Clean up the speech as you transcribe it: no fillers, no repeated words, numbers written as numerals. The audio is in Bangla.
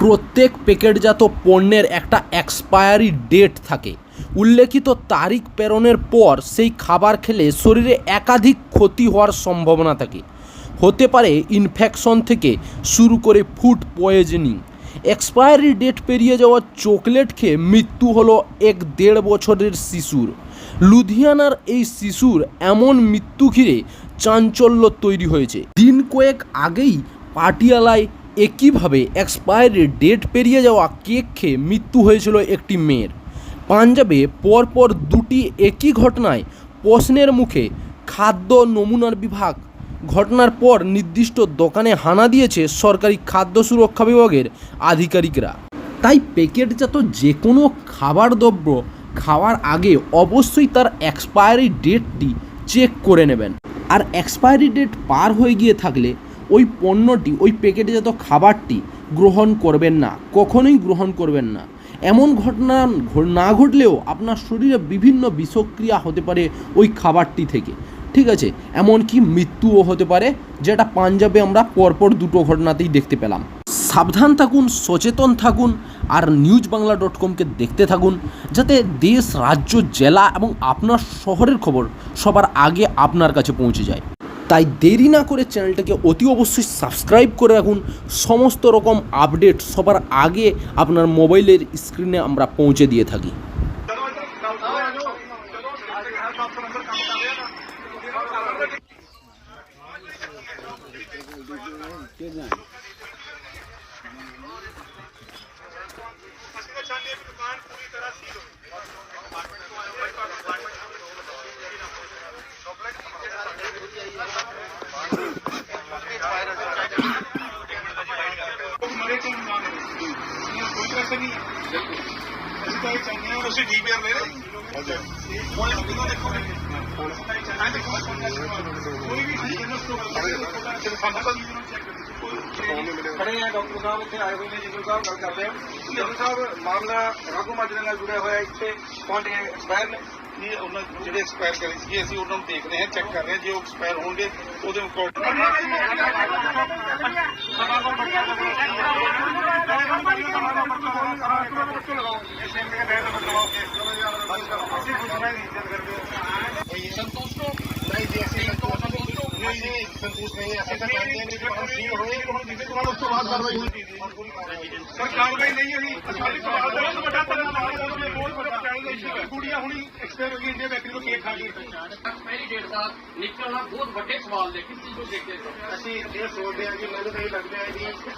প্রত্যেক প্যাকেটজাত পণ্যের একটা এক্সপায়ারি ডেট থাকে। উল্লেখিত তারিখ পেরোনোর পর সেই খাবার খেলে শরীরে একাধিক ক্ষতি হওয়ার সম্ভাবনা থাকে। হতে পারে ইনফেকশন থেকে শুরু করে ফুড পয়জনিং। এক্সপায়ারি ডেট পেরিয়ে যাওয়া চকলেট খেয়ে মৃত্যু হলো 1-1.5 বছরের শিশুর। লুধিয়ানার এই শিশুর এমন মৃত্যু ঘিরে চাঞ্চল্য তৈরি হয়েছে। দিন কয়েক আগেই পাটিয়ালায় একইভাবে এক্সপায়ারি ডেট পেরিয়ে যাওয়া কেক খেয়ে মৃত্যু হয়েছিল একটি মেয়ের। পাঞ্জাবে পরপর দুটি একই ঘটনায় প্রশ্নের মুখে খাদ্য নমুনার বিভাগ। ঘটনার পর নির্দিষ্ট দোকানে হানা দিয়েছে সরকারি খাদ্য সুরক্ষা বিভাগের আধিকারিকরা। তাই প্যাকেটজাত যে কোনো খাবার দ্রব্য খাওয়ার আগে অবশ্যই তার এক্সপায়ারি ডেটটি চেক করে নেবেন। আর এক্সপায়ারি ডেট পার হয়ে গিয়ে থাকলে ওই পণ্যটি, ওই প্যাকেটজাত খাবারটি গ্রহণ করবেন না, কখনোই গ্রহণ করবেন না। এমন ঘটনা না ঘটলেও আপনার শরীরে বিভিন্ন বিষক্রিয়া হতে পারে ওই খাবারটি থেকে, ঠিক আছে, এমনকি মৃত্যুও হতে পারে, যেটা পাঞ্জাবে আমরা পরপর দুটো ঘটনাতেই দেখতে পেলাম। সাবধান থাকুন, সচেতন থাকুন, আর newsbangla.com-কে দেখতে থাকুন, যাতে দেশ, রাজ্য, জেলা এবং আপনার শহরের খবর সবার আগে আপনার কাছে পৌঁছে যায়। তাই দেরি না করে চ্যানেলটাকে অতি অবশ্যই সাবস্ক্রাইব করে রাখুন। সমস্ত রকম আপডেট সবার আগে আপনার মোবাইলের স্ক্রিনে আমরা পৌঁছে দিয়ে থাকি। खड़े हैं डॉक्टर साहब इतने आए हुए हैं जिंदू साहब गल करते हैं जिंदू साहब मामला राघू माजरे ਨਾਲ जुड़ਿਆ ਹੋਇਆ ਇੱਥੇ ਪਹੁੰਚ ਗਏ ਐਕਸਪਾਇਰ ਨੇ ਇਹ ਉਹਨਾਂ ਜਿਹੜੇ ਐਕਸਪਾਇਰ ਕਰੇ ਸੀ ਅਸੀਂ ਉਹਨਾਂ ਨੂੰ ਦੇਖ ਰਹੇ ਹਾਂ, ਚੈੱਕ ਕਰ ਰਹੇ ਹਾਂ, ਜੇ ਉਹ ਐਕਸਪਾਇਰ ਹੋਣਗੇ ਉਹਦੇ ਅਕੋਰਡਿੰਗ संतोष को नहीं जी ऐसे संतोष नहीं ऐसे कर सकते हैं कि हम ठीक होए हम जिसे तुम्हारा उसके बाद कार्रवाई होती थी सर कार्रवाई नहीं हुई सारी सवाल है तो बता सकते हैं बहुत बड़ा चैलेंज है गुड़िया हुई एक्सपायर हो गई इंडिया व्यक्ति को केक खा गई एक्सपायरी डेट का निकलना बहुत बड़े सवाल है किस चीज को देखते हैं ਅਸੀਂ ਇਹ ਸੋਚਦੇ ਹਾਂ ਕਿ ਮੈਨੂੰ ਤਾਂ ਇਹ ਲੱਗਦਾ ਹੈ ਕਿ